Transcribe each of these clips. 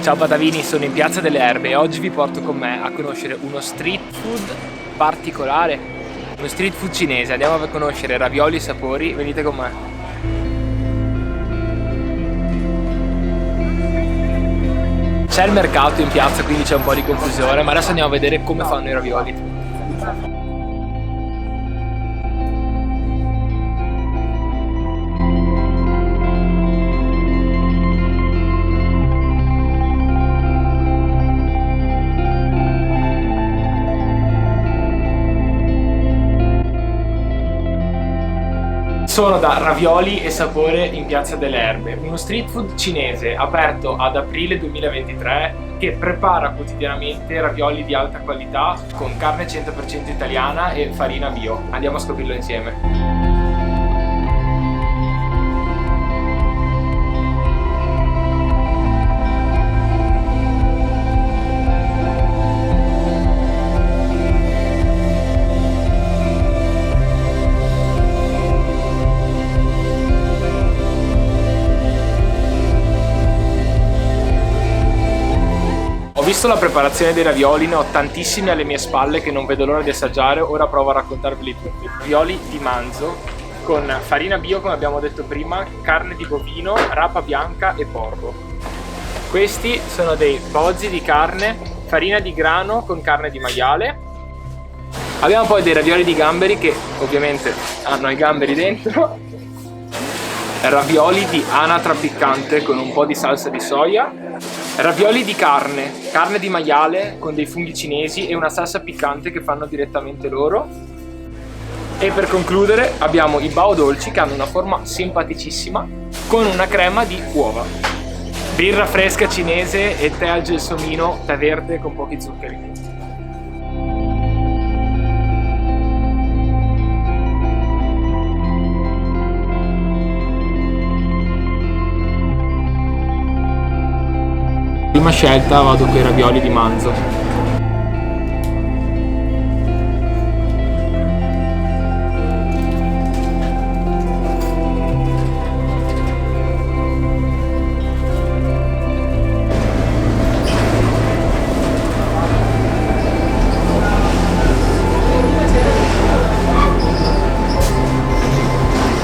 Ciao Patavini, sono in Piazza delle Erbe e oggi vi porto con me a conoscere uno street food particolare, uno street food cinese. Andiamo a conoscere ravioli e sapori, venite con me. C'è il mercato in piazza, quindi c'è un po' di confusione, ma adesso andiamo a vedere come fanno i ravioli. Sono da Ravioli e Sapore in Piazza delle Erbe, uno street food cinese aperto ad aprile 2023 che prepara quotidianamente ravioli di alta qualità con carne 100% italiana e farina bio. Andiamo a scoprirlo insieme. Ho visto la preparazione dei ravioli, ne ho tantissimi alle mie spalle che non vedo l'ora di assaggiare, ora provo a raccontarveli tutti. Ravioli di manzo con farina bio come abbiamo detto prima, carne di bovino, rapa bianca e porco. Questi sono dei bozzi di carne, farina di grano con carne di maiale. Abbiamo poi dei ravioli di gamberi che ovviamente hanno i gamberi dentro. Ravioli di anatra piccante con un po' di salsa di soia. Ravioli di carne di maiale con dei funghi cinesi e una salsa piccante che fanno direttamente loro. E per concludere abbiamo i bao dolci che hanno una forma simpaticissima con una crema di uova. Birra fresca cinese e tè al gelsomino, tè verde con pochi zuccheri. Prima scelta vado con i ravioli di manzo.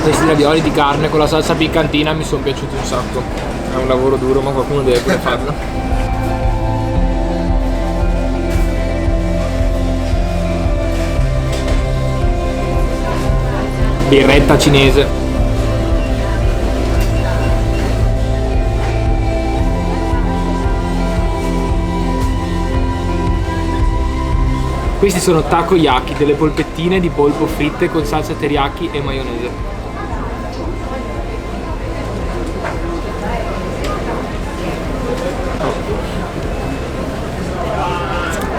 Questi ravioli di carne con la salsa piccantina mi sono piaciuti un sacco. È un lavoro duro, ma qualcuno deve pure farlo. Birretta cinese. Questi sono takoyaki, delle polpettine di polpo fritte con salsa teriyaki e maionese.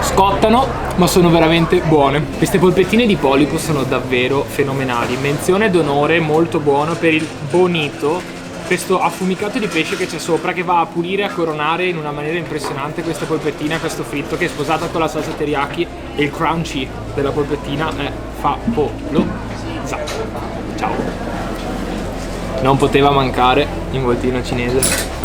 Scottano, ma sono veramente buone. Queste polpettine di polipo sono davvero fenomenali. Menzione d'onore molto buono per il bonito, questo affumicato di pesce che c'è sopra, che va a pulire e a coronare in una maniera impressionante questa polpettina, questo fritto che è sposato con la salsa teriyaki, e il crunchy della polpettina è favolosa. Ciao. Non poteva mancare involtino cinese.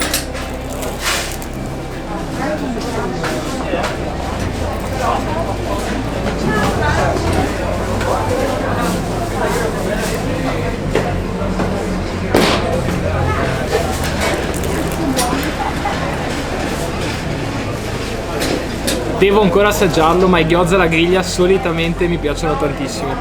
Devo ancora assaggiarlo, ma i gyoza alla griglia solitamente mi piacciono tantissimo.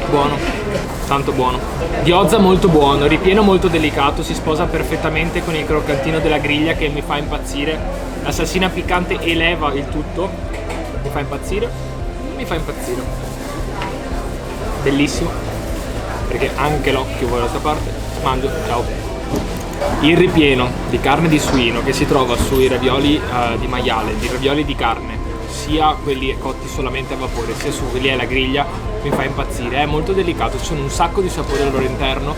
Buono, tanto buono. Gyoza molto buono, ripieno molto delicato, si sposa perfettamente con il croccantino della griglia che mi fa impazzire. La salsina piccante eleva il tutto, mi fa impazzire, bellissimo, perché anche l'occhio vuole l'altra parte. Mangio, ciao. Il ripieno di carne di suino che si trova sui ravioli di maiale, di ravioli di carne, sia quelli cotti solamente a vapore sia su quelli alla griglia, mi fa impazzire. È molto delicato, ci sono un sacco di sapori al loro interno,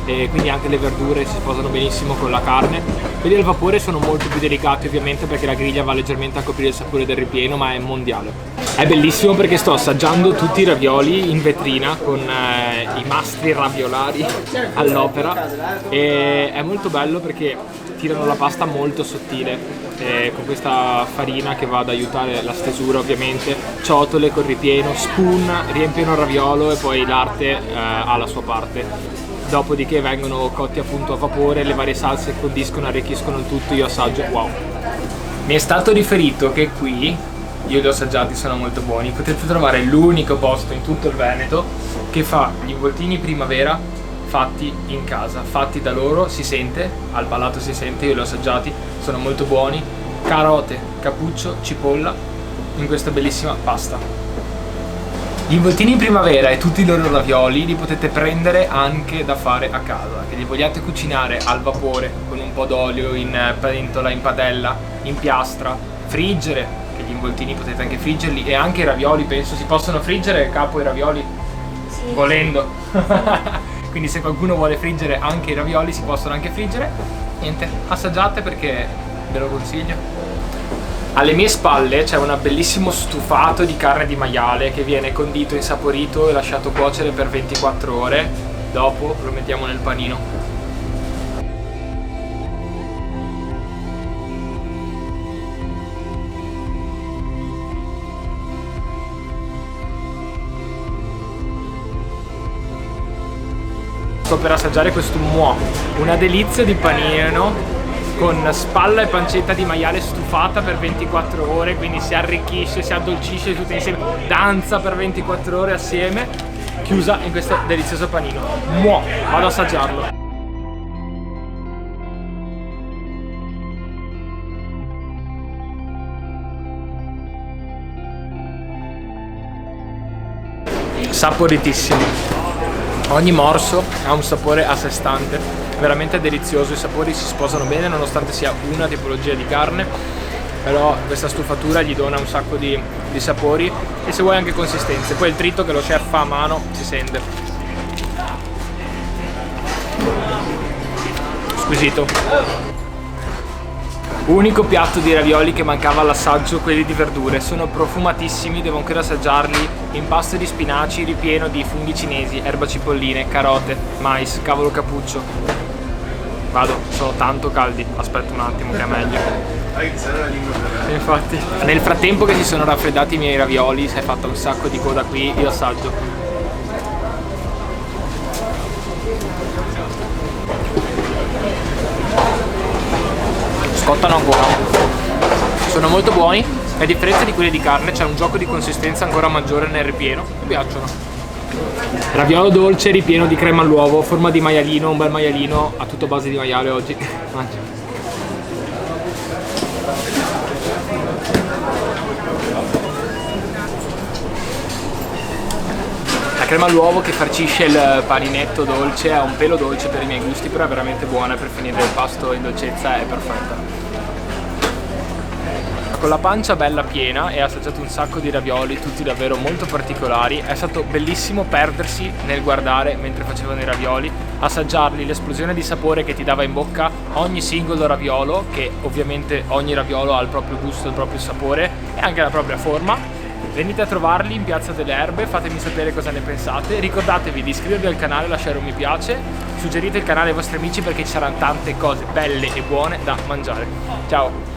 e quindi anche le verdure si sposano benissimo con la carne. Quelli al vapore sono molto più delicati ovviamente perché la griglia va leggermente a coprire il sapore del ripieno, ma è mondiale. È bellissimo perché sto assaggiando tutti i ravioli in vetrina con i mastri raviolari all'opera, e è molto bello perché tirano la pasta molto sottile con questa farina che va ad aiutare la stesura ovviamente, ciotole col ripieno, spoon, riempiono il raviolo e poi l'arte ha la sua parte. Dopodiché vengono cotti appunto a vapore, le varie salse condiscono, arricchiscono il tutto, io assaggio, wow. Mi è stato riferito che qui, io li ho assaggiati, sono molto buoni, potete trovare l'unico posto in tutto il Veneto che fa gli involtini primavera fatti in casa, fatti da loro, si sente, al palato si sente, io li ho assaggiati, sono molto buoni, carote, cappuccio, cipolla in questa bellissima pasta. Gli involtini in primavera e tutti i loro ravioli li potete prendere anche da fare a casa, che li vogliate cucinare al vapore con un po' d'olio in pentola, in padella, in piastra, friggere, che gli involtini potete anche friggerli, e anche i ravioli penso si possono friggere, capo, i ravioli? Sì. Volendo. Quindi se qualcuno vuole friggere anche i ravioli si possono anche friggere. Niente, assaggiate perché ve lo consiglio. Alle mie spalle c'è un bellissimo stufato di carne di maiale che viene condito, insaporito e lasciato cuocere per 24 ore. Dopo lo mettiamo nel panino. Sto per assaggiare questo muò, una delizia di panino con spalla e pancetta di maiale stufata per 24 ore, quindi si arricchisce, si addolcisce tutto insieme, danza per 24 ore assieme, chiusa in questo delizioso panino. Muò, vado ad assaggiarlo. Saporitissimo. Ogni morso ha un sapore a sé stante, veramente delizioso, i sapori si sposano bene nonostante sia una tipologia di carne, però questa stufatura gli dona un sacco di sapori e se vuoi anche consistenze. Poi il trito che lo chef fa a mano si sente. Squisito. Unico piatto di ravioli che mancava all'assaggio, quelli di verdure. Sono profumatissimi, devo ancora assaggiarli. Impasto di spinaci ripieno di funghi cinesi, erba cipolline, carote, mais, cavolo cappuccio. Vado, sono tanto caldi, aspetto un attimo che è meglio. Infatti, nel frattempo che si sono raffreddati i miei ravioli, si è fatta un sacco di coda qui, io assaggio. Scottano ancora, sono molto buoni e a differenza di quelli di carne c'è un gioco di consistenza ancora maggiore nel ripieno, mi piacciono. Raviolo dolce ripieno di crema all'uovo, forma di maialino, un bel maialino a tutto base di maiale oggi. Mangia. La crema all'uovo che farcisce il paninetto dolce, ha un pelo dolce per i miei gusti, però è veramente buona per finire il pasto in dolcezza, è perfetta. Con la pancia bella piena e assaggiato un sacco di ravioli, tutti davvero molto particolari. È stato bellissimo perdersi nel guardare mentre facevano i ravioli, assaggiarli, l'esplosione di sapore che ti dava in bocca ogni singolo raviolo, che ovviamente ogni raviolo ha il proprio gusto, il proprio sapore e anche la propria forma. Venite a trovarli in Piazza delle Erbe, fatemi sapere cosa ne pensate, ricordatevi di iscrivervi al canale, lasciare un mi piace, suggerite il canale ai vostri amici perché ci saranno tante cose belle e buone da mangiare. Ciao!